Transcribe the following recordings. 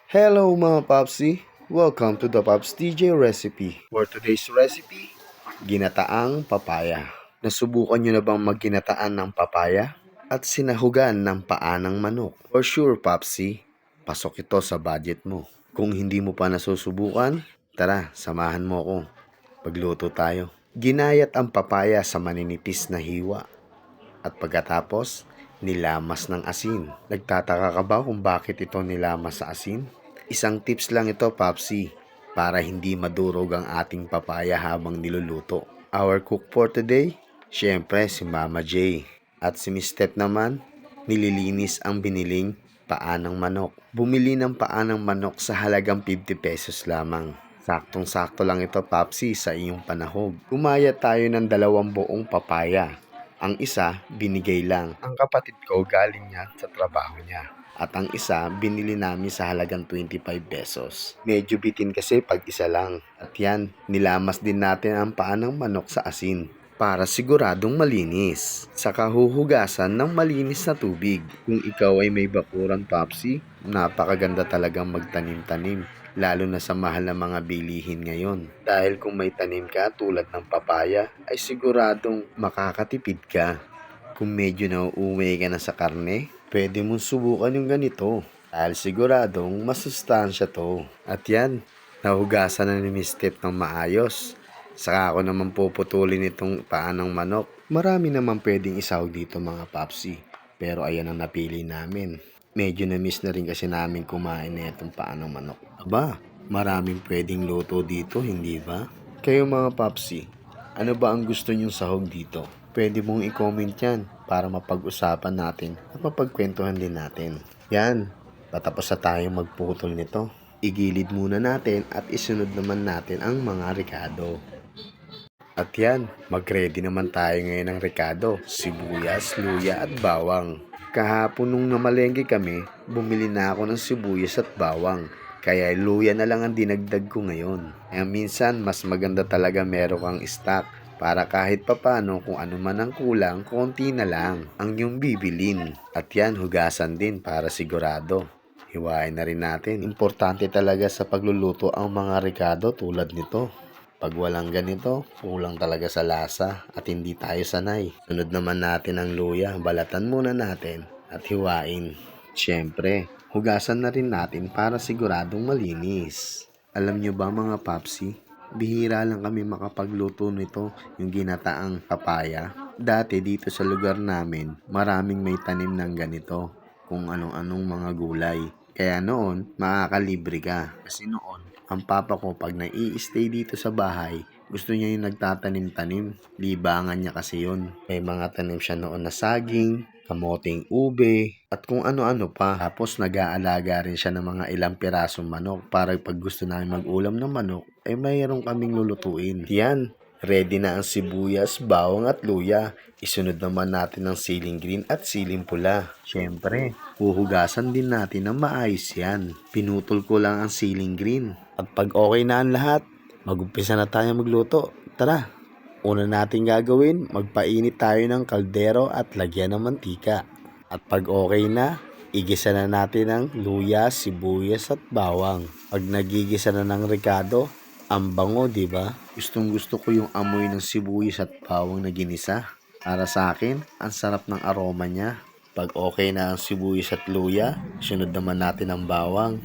Hello mga Popsy! Welcome to the Pops TJ recipe. For today's recipe, ginataang papaya. Nasubukan nyo na bang magginataan ng papaya? At sinahugan ng paa ng manok? For sure Popsy, pasok ito sa budget mo. Kung hindi mo pa nasusubukan, tara, samahan mo ako. Pagluto tayo. Ginayat ang papaya sa maninipis na hiwa. At pagkatapos, nilamas ng asin. Nagtataka ka ba kung bakit ito nilamas sa asin? Isang tips lang ito, Popsy, para hindi madurog ang ating papaya habang niluluto. Our cook for today, syempre si Mama J. At si Miss Steph naman, nililinis ang biniling paa ng manok. Bumili ng paa ng manok sa halagang 50 pesos lamang. Saktong-sakto lang ito, Popsy, sa iyong panahog. Gumaya tayo ng 2 buong papaya. Ang isa, binigay lang. Ang kapatid ko galing niya sa trabaho niya. At ang isa, binili namin sa halagang 25 pesos. Medyo bitin kasi pag isa lang. At yan, nilamas din natin ang paa ng manok sa asin para siguradong malinis. Saka huhugasan ng malinis na tubig. Kung ikaw ay may bakuran, Popsy, napakaganda talagang magtanim-tanim. Lalo na sa mahal na mga bilihin ngayon. Dahil kung may tanim ka tulad ng papaya, ay siguradong makakatipid ka. Kung medyo nauuwi ka na sa karne, pwede mong subukan yung ganito. Dahil siguradong masustansya to. At yan, nahugasan na ni Miss Steph ng maayos. Saka ako naman puputulin itong paa ng manok. Marami naman pwedeng isahog dito mga Popsy. Pero ayan ang napili namin. Medyo na-miss na rin kasi namin kumain na itong paa ng manok. Aba, maraming pwedeng luto dito, hindi ba? Kayo mga Popsy, ano ba ang gusto nyong sahog dito? Pwede mong i-comment yan para mapag-usapan natin at mapagkwentuhan din natin. Yan, patapos na tayong magputol nito. Igilid muna natin at isunod naman natin ang mga rekado. At yan, mag-ready naman tayo ngayon ng rekado, sibuyas, luya at bawang. Kahapon nung namalengke kami, bumili na ako ng sibuyas at bawang. Kaya luya na lang ang dinagdag ko ngayon. Kaya minsan, mas maganda talaga meron kang stock para kahit papano kung ano man ang kulang, konti na lang ang yung bibilin. At yan, hugasan din para sigurado. Hiwain na rin natin. Importante talaga sa pagluluto ang mga rekado tulad nito. Pag walang ganito, kulang talaga sa lasa at hindi tayo sanay. Sunod naman natin ang luya, balatan muna natin at hiwain. Siyempre, hugasan na rin natin para siguradong malinis. Alam nyo ba mga Popsy, bihira lang kami makapagluto nito, yung ginataang papaya. Dati dito sa lugar namin, maraming may tanim ng ganito, kung anong-anong mga gulay. Kaya noon, makakalibre ka. Kasi noon, ang papa ko pag nai-stay dito sa bahay, gusto niya yung nagtatanim-tanim. Libangan niya kasi yun. May mga tanim siya noon na saging, kamoting ube, at kung ano-ano pa. Tapos nag-aalaga rin siya ng mga ilang pirasong manok para pag gusto namin mag-ulam ng manok, ay mayroon kaming lulutuin. Yan, ready na ang sibuyas, bawang at luya. Isunod naman natin ang siling green at siling pula. Siyempre, huhugasan din natin ng maayos yan. Pinutol ko lang ang siling green. At pag okay na ang lahat, mag-umpisa na tayo magluto. Tara, una natin gagawin, magpainit tayo ng kaldero at lagyan ng mantika. At pag okay na, igisa na natin ang luya, sibuyas at bawang. Pag nagigisa na ng rekado, ang bango, di ba? Gustong-gusto ko yung amoy ng sibuyas at bawang na ginisa. Para sa akin, ang sarap ng aroma niya. Pag okay na ang sibuyas at luya, sunod naman natin ang bawang.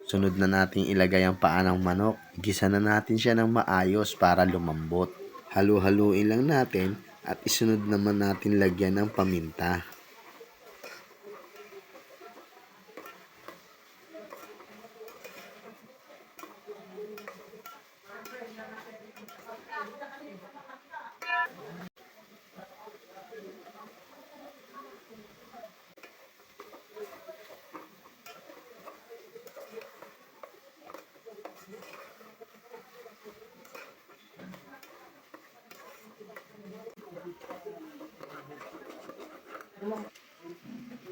Sunod na nating ilagay ang paa ng manok. Gisa na natin siya ng maayos para lumambot. Halu-haluin lang natin at isunod naman natin lagyan ng paminta.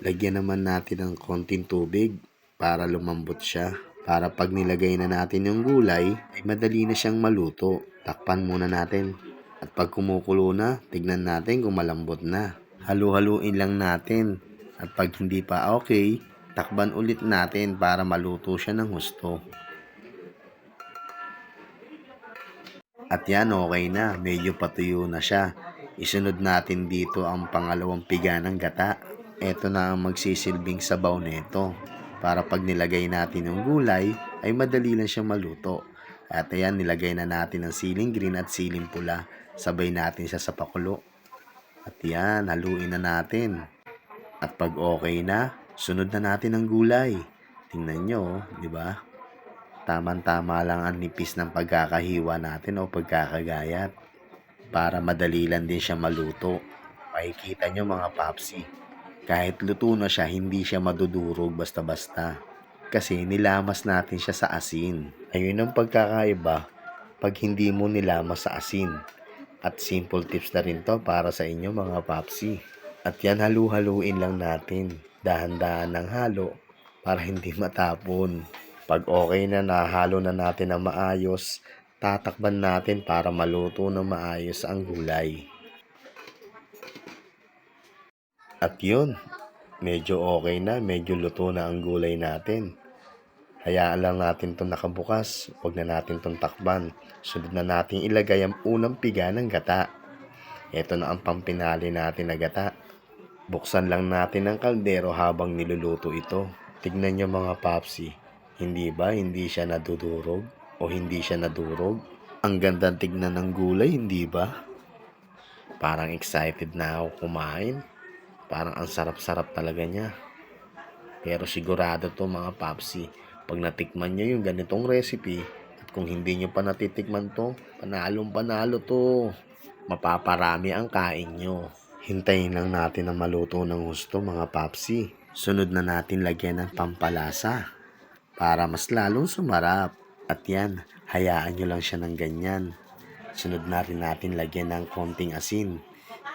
Lagyan naman natin ng konting tubig para lumambot siya. Para pag nilagay na natin yung gulay, ay madali na siyang maluto. Takpan muna natin. At pag kumukulo na, tignan natin kung malambot na. Halu-haluin lang natin. At pag hindi pa okay, takban ulit natin para maluto siya ng husto. At yan, okay na. Medyo patuyo na siya. Isunod natin dito ang pangalawang piga ng gata. Ito na ang magsisilbing sabaw nito. Para pag nilagay natin yung gulay, ay madali lang siyang maluto. At ayan, nilagay na natin ang siling green at siling pula. Sabay natin siya sa pakulo. At yan, haluin na natin. At pag okay na, sunod na natin ang gulay. Tingnan nyo, di ba? Tama-tama lang ang nipis ng pagkakahiwa natin o pagkakagayat. Para madali lang din siya maluto. Makikita nyo mga papsi. Kahit luto na siya, hindi siya madudurog basta-basta. Kasi nilamas natin siya sa asin. Ayun ang pagkakaiba pag hindi mo nilamas sa asin. At simple tips na rin to para sa inyo mga papsi. At yan, halu-haluin lang natin. Dahan-dahan ng halo para hindi matapon. Pag okay na, nahalo na natin na maayos, tatakban natin para maluto na maayos ang gulay. At yun, medyo okay na, medyo luto na ang gulay natin. Hayaan lang natin itong nakabukas, huwag na natin itong takban. Sunod na natin ilagay ang unang piga ng gata. Ito na ang pampinali natin na gata. Buksan lang natin ang kaldero habang niluluto ito. Tignan nyo mga papsi, hindi ba hindi siya nadudurog o hindi siya nadurog? Ang ganda tignan ng gulay, hindi ba? Parang excited na ako kumain. Parang ang sarap-sarap talaga niya. Pero sigurado to mga papsi, pag natikman nyo yung ganitong recipe, at kung hindi nyo pa natitikman to, panalong-panalo to. Mapaparami ang kain nyo. Hintayin lang natin na maluto ng gusto mga papsi. Sunod na natin lagyan ng pampalasa para mas lalong sumarap. At yan, hayaan nyo lang siya ng ganyan. Sunod na rin natin lagyan ng konting asin.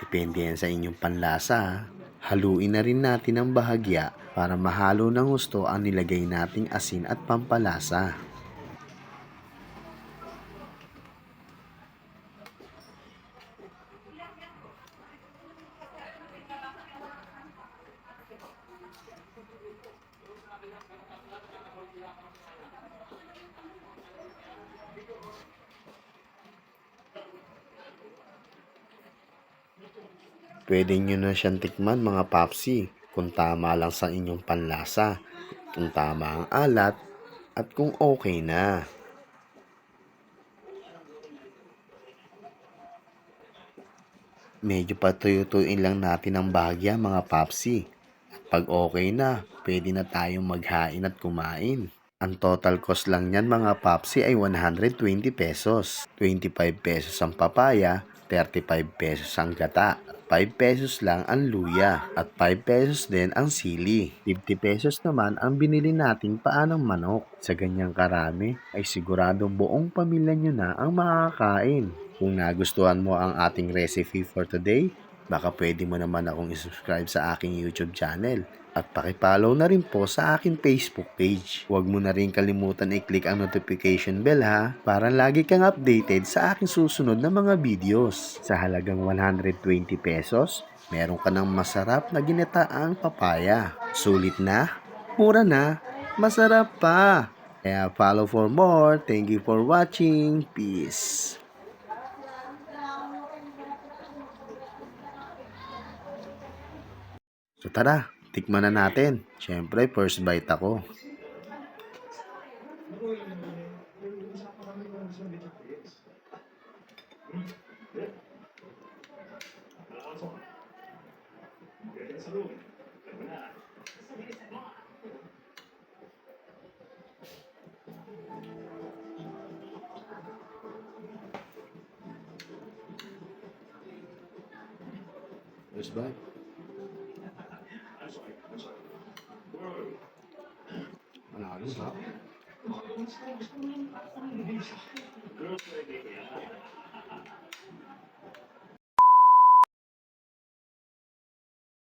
Depende yan sa inyong panlasa. Haluin na rin natin ang bahagya para mahalo ng gusto ang nilagay nating asin at pampalasa. Pwede nyo na siyang tikman mga papsi kung tama lang sa inyong panlasa, kung tama ang alat, at kung okay na. Medyo patuyutuin lang natin ang bahagya mga papsi. At pag okay na, pwede na tayong maghain at kumain. Ang total cost lang niyan mga papsi ay 120 pesos. 25 pesos ang papaya, 35 pesos ang gata. 5 pesos lang ang luya at 5 pesos din ang sili. 50 pesos naman ang binili nating paa ng manok. Sa ganyang karami ay siguradong buong pamilya nyo na ang makakain. Kung nagustuhan mo ang ating recipe for today, baka pwede mo naman akong isubscribe sa aking YouTube channel. At pakipollow na rin po sa aking Facebook page. Huwag mo na rin kalimutan i-click ang notification bell ha, para lagi kang updated sa aking susunod na mga videos. Sa halagang 120 pesos, meron ka ng masarap na ginataang papaya. Sulit na, mura na, masarap pa. Kaya follow for more. Thank you for watching. Peace. So tara, tikman na natin. Siyempre, first bite ako. First bite. Ano, sarap.